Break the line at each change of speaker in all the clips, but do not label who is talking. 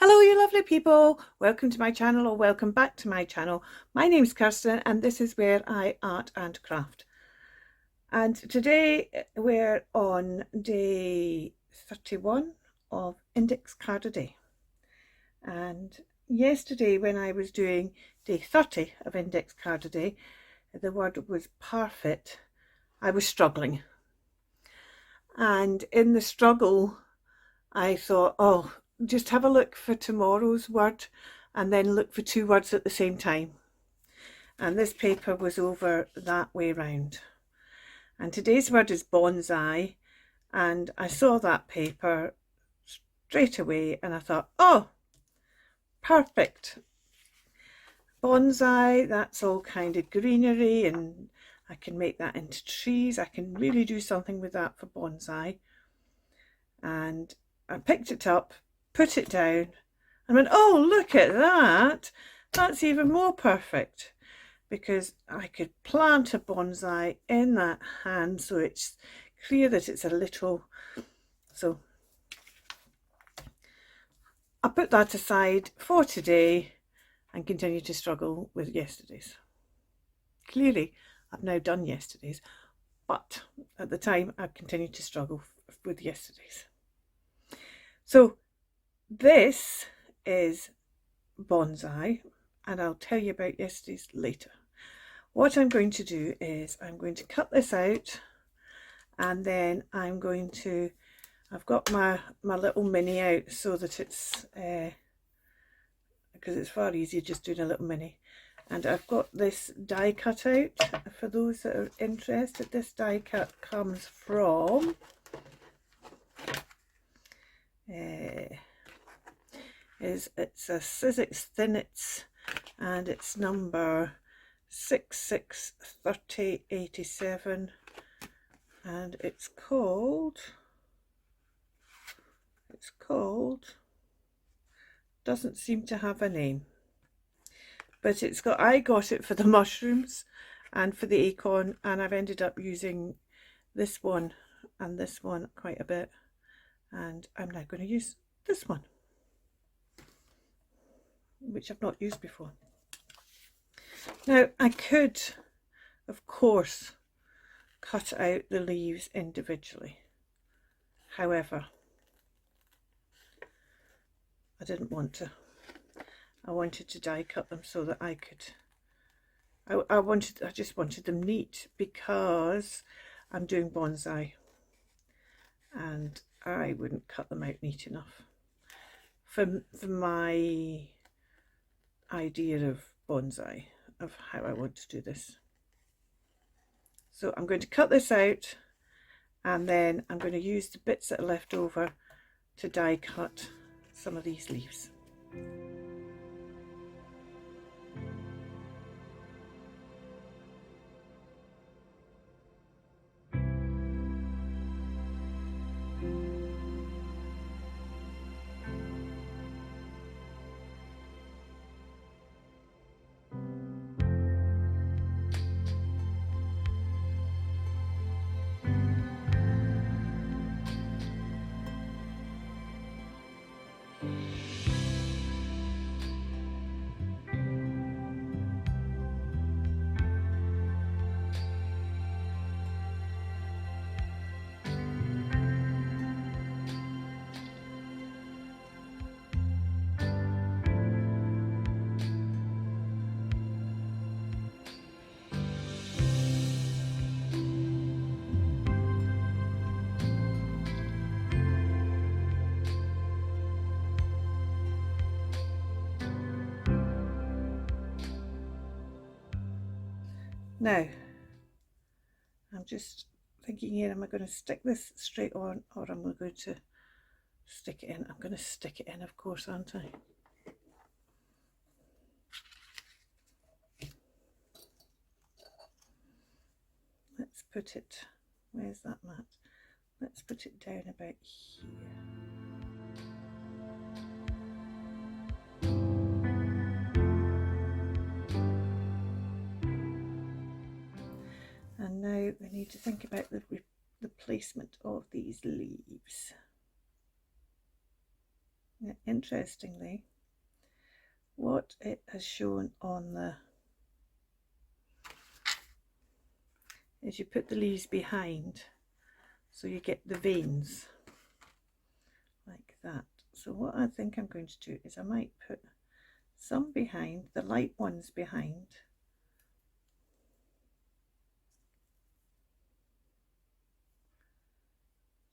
Hello, you lovely people. Welcome to my channel or welcome back to my channel. My name's Kirsten and this is where I art and craft. And today we're on day 31 of Index Card a Day. And yesterday when I was doing day 30 of Index Card a Day, the word was perfect. I was struggling. And in the struggle, I thought, oh, just have a look for tomorrow's word and then look for two words at the same time. And this paper was over that way round. And today's word is bonsai. And I saw that paper straight away and I thought, oh, perfect. Bonsai, that's all kind of greenery and I can make that into trees. I can really do something with that for bonsai. And I picked it up, put it down, and went, oh, look at that. That's even more perfect because I could plant a bonsai in that hand so it's clear that it's a little. So I put that aside for today and continue to struggle with yesterday's. Clearly, I've now done yesterday's, but at the time I continued to struggle with yesterday's. So this is bonsai and I'll tell you about yesterday's later. What I'm going to do is I'm going to cut this out and then I'm going to, I've got my little mini out so that it's, because it's far easier just doing a little mini. And I've got this die cut out for those that are interested. This die cut comes from it's a Sizzix Thinits and it's number 663087 and it's called doesn't seem to have a name, but it's got, I got it for the mushrooms and for the acorn, and I've ended up using this one and this one quite a bit, and I'm now going to use this one, which I've not used before. Now I could, of course, cut out the leaves individually. However, I didn't want to. I wanted to die cut them so that I could, I just wanted them neat because I'm doing bonsai and I wouldn't cut them out neat enough for my idea of bonsai, of how I want to do this. So I'm going to cut this out and then I'm going to use the bits that are left over to die cut some of these leaves. Now, I'm just thinking here, am I going to stick this straight on or am I going to stick it in? I'm going to stick it in, of course, aren't I? Let's put it, where's that mat? Let's put it down about here. And now we need to think about the placement of these leaves. Now, interestingly, what it has shown on the is you put the leaves behind, so you get the veins like that. So what I think I'm going to do is I might put some behind, the light ones behind,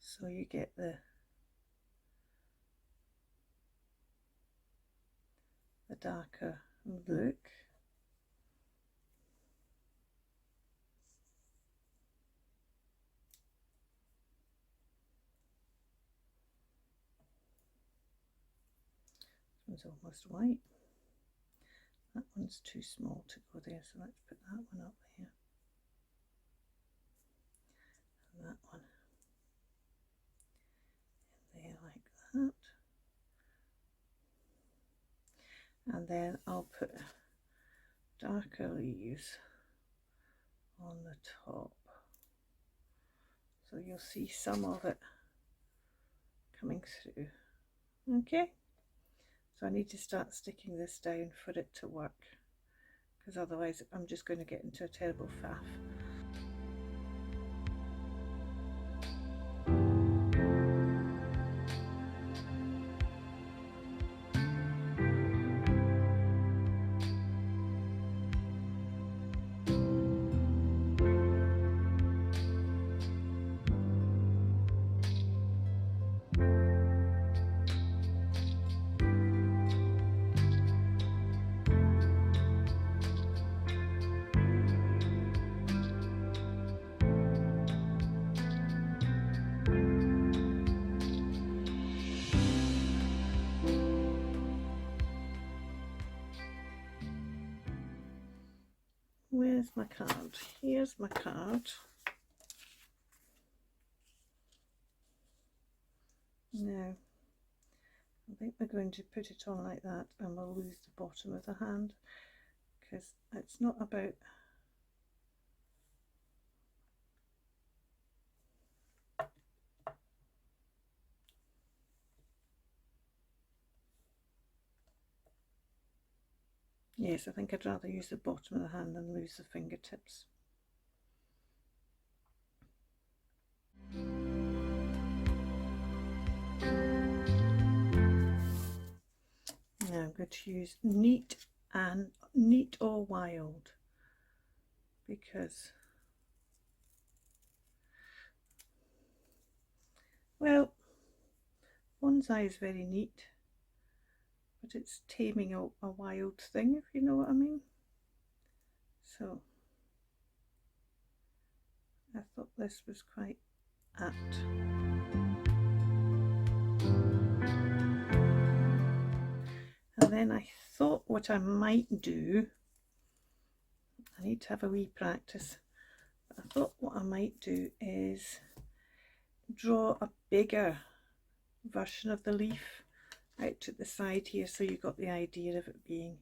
so you get the darker look. This one's almost white. That one's too small to go there, so let's put that one up there. And that one in there like that. And then I'll put darker leaves on the top, so you'll see some of it coming through. Okay, so I need to start sticking this down for it to work, because otherwise I'm just going to get into a terrible faff. Where's my card? Here's my card. Now, I think we're going to put it on like that, and we'll lose the bottom of the hand, because it's not about yes, I think I'd rather use the bottom of the hand than lose the fingertips. Now I'm going to use Neat or Wild, because, well, bonsai is very neat, but it's taming a wild thing, if you know what I mean. So I thought this was quite apt. And then I thought what I might do, I need to have a wee practice, but I thought what I might do is draw a bigger version of the leaf out to the side here, so you got the idea of it being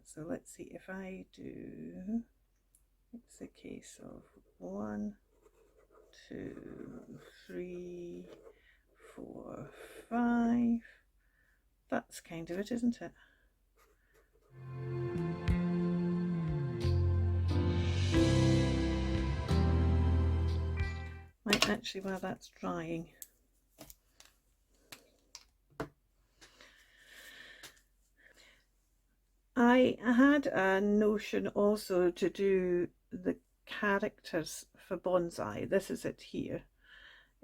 so let's see, if I do, it's a case of 1, 2, 3, 4, 5. That's kind of it, isn't it? Might actually, while that's drying, I had a notion also to do the characters for bonsai. This is it here,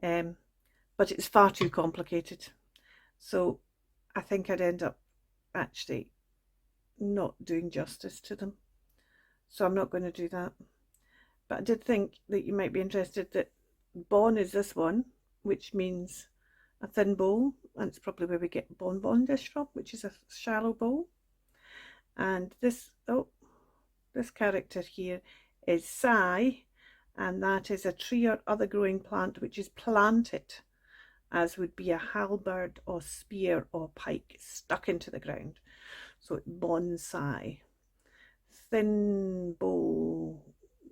but it's far too complicated, so I think I'd end up actually not doing justice to them, so I'm not going to do that. But I did think that you might be interested that Bon is this one, which means a thin bowl, and it's probably where we get Bon dish from, which is a shallow bowl. And this, oh, this character here is Sai, and that is a tree or other growing plant which is planted, as would be a halberd or spear or pike stuck into the ground. So bonsai. Thin bowl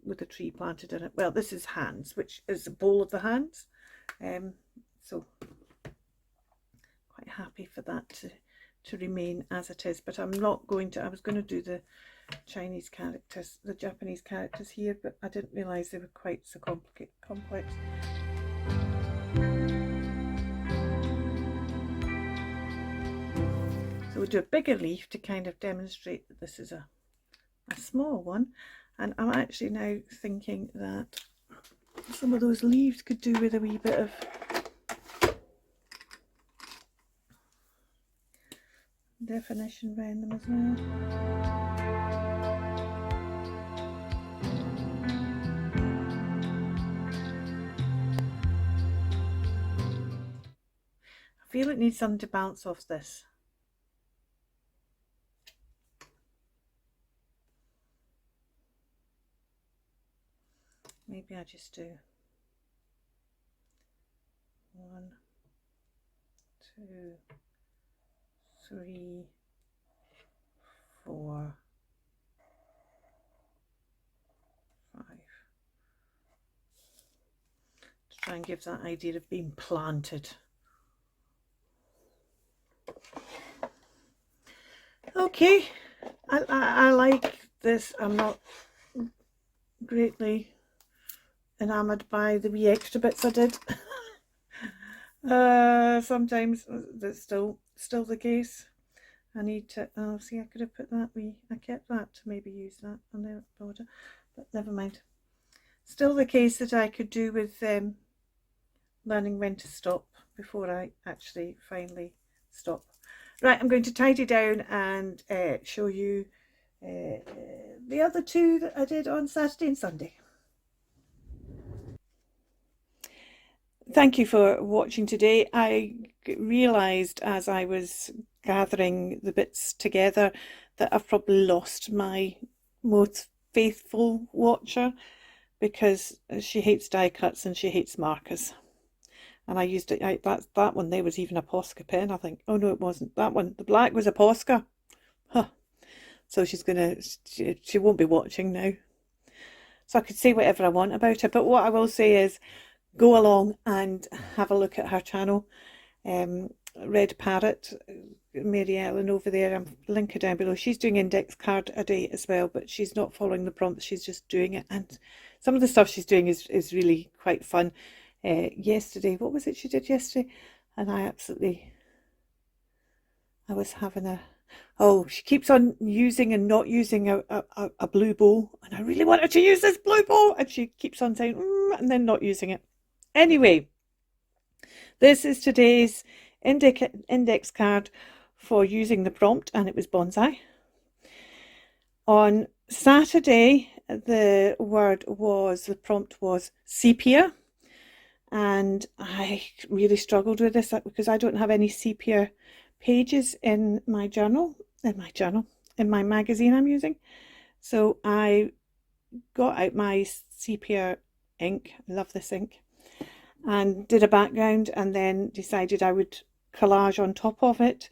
with a tree planted in it. Well, this is hands, which is a bowl of the hands. So quite quite happy for that to remain as it is, but I'm not going to. I was going to do the Chinese characters, the Japanese characters here, but I didn't realise they were quite so complex. So we'll do a bigger leaf to kind of demonstrate that this is a small one. And I'm actually now thinking that some of those leaves could do with a wee bit of definition around them as well. I feel it needs something to bounce off this. Maybe I just do 1, 2, 3, 4, 5. To try and give that idea of being planted. Okay, I like this. I'm not greatly enamoured by the wee extra bits I did. Sometimes that's still the case. I need to, oh see, I could have put that I kept that to maybe use that on the border, but never mind. Still the case that I could do with learning when to stop before I actually finally stop. Right, I'm going to tidy down and show you the other two that I did on Saturday and Sunday. Thank you for watching today. I realised as I was gathering the bits together that I've probably lost my most faithful watcher, because she hates die cuts and she hates markers. And I used it, that one there was even a Posca pen, I think. Oh no, it wasn't. That one, the black was a Posca. Huh. So she won't be watching now. So I could say whatever I want about her. But what I will say is, go along and have a look at her channel. Red Parrot, Mary Ellen over there, I'm linking down below. She's doing index card a day as well, but she's not following the prompts, she's just doing it. And some of the stuff she's doing is really quite fun. Yesterday, what was it she did yesterday? And I was having a, oh, she keeps on using and not using a blue bow, and I really want her to use this blue bow, and she keeps on saying and then not using it. Anyway, this is today's index card for using the prompt, and it was bonsai. On Saturday, the prompt was sepia, and I really struggled with this because I don't have any sepia pages in my magazine I'm using. So I got out my sepia ink, I love this ink, and did a background, and then decided I would collage on top of it,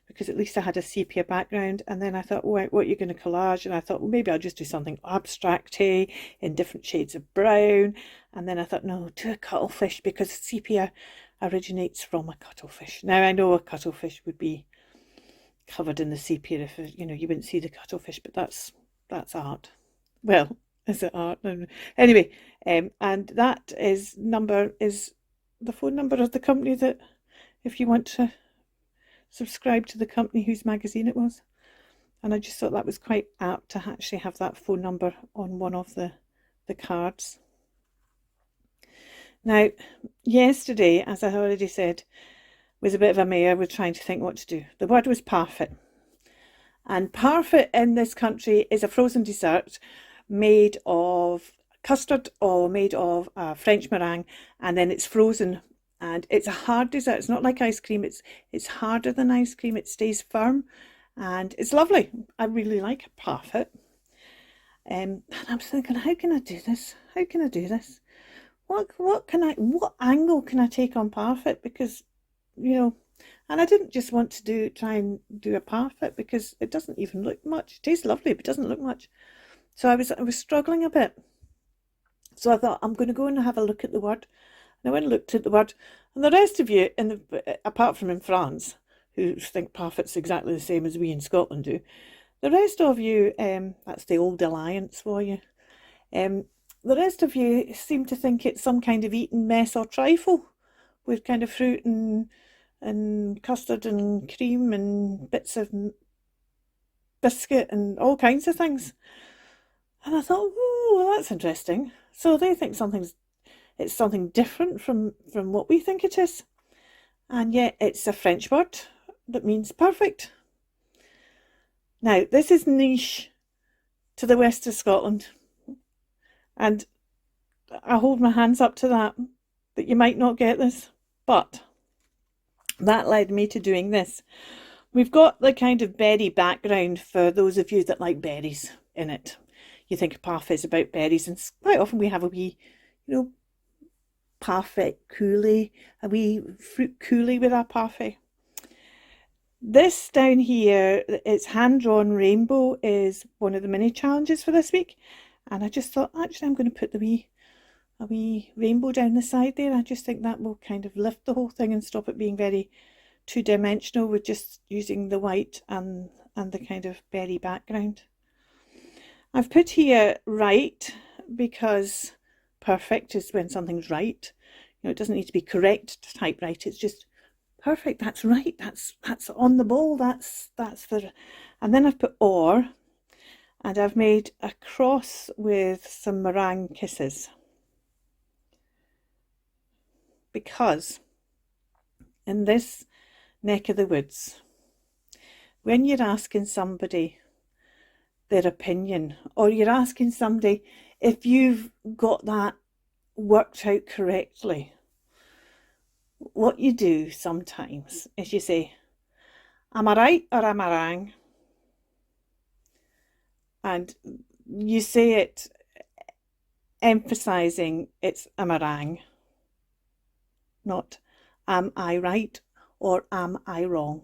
because at least I had a sepia background. And then I thought, oh, what are you going to collage? And I thought, well, maybe I'll just do something abstract-y in different shades of brown. And then I thought, no, do a cuttlefish, because sepia originates from a cuttlefish. Now I know a cuttlefish would be covered in the sepia if you wouldn't see the cuttlefish, but that's art. Well, is it art? Anyway, and that is the phone number of the company that, if you want to subscribe to the company whose magazine it was. And I just thought that was quite apt to actually have that phone number on one of the cards. Now, yesterday, as I already said, was a bit of a mare with trying to think what to do. The word was parfait. And parfait in this country is a frozen dessert made of custard or made of French meringue, and then it's frozen. And it's a hard dessert. It's not like ice cream. It's harder than ice cream. It stays firm, and it's lovely. I really like a parfait. And I was thinking, how can I do this? How can I do this? What angle can I take on parfait? Because, and I didn't just want to try and do a parfait because it doesn't even look much. It tastes lovely, but it doesn't look much. So I was struggling a bit. So I thought, I'm going to go and have a look at the word. And I went and looked at the word, and the rest of you, apart from in France, who think parfait's exactly the same as we in Scotland do, the rest of you, that's the old alliance for you, the rest of you seem to think it's some kind of eaten mess or trifle with kind of fruit and custard and cream and bits of biscuit and all kinds of things. And I thought, oh, well, that's interesting. So they think it's something different from what we think it is. And yet it's a French word that means perfect. Now, this is niche to the west of Scotland. And I hold my hands up to that you might not get this. But that led me to doing this. We've got the kind of berry background for those of you that like berries in it. You think a parfait is about berries, and quite often we have a wee, parfait coulis, a wee fruit coulis with our parfait. This down here, it's hand-drawn rainbow, is one of the mini challenges for this week. And I just thought, actually, I'm going to put a wee rainbow down the side there. I just think that will kind of lift the whole thing and stop it being very two-dimensional with just using the white and the kind of berry background. I've put here right because perfect is when something's right. It doesn't need to be correct to type right. It's just perfect. That's right. That's on the ball. That's the. And then I've put or, and I've made a cross with some meringue kisses because in this neck of the woods, when you're asking somebody their opinion, or you're asking somebody if you've got that worked out correctly, what you do sometimes is you say, am I right or am I wrong? And you say it emphasising it's am I wrong, not am I right or am I wrong.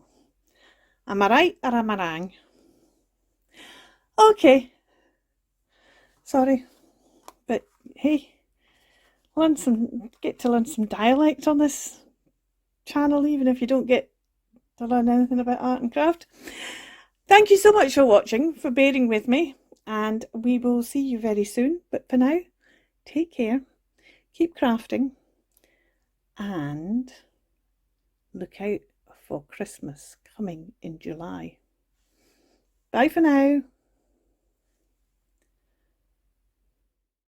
Am I right or am I wrong? Okay, sorry, but hey, get to learn some dialect on this channel, even if you don't get to learn anything about art and craft. Thank you so much for watching, for bearing with me, and we will see you very soon. But for now, take care, keep crafting, and look out for Christmas coming in July. Bye for now.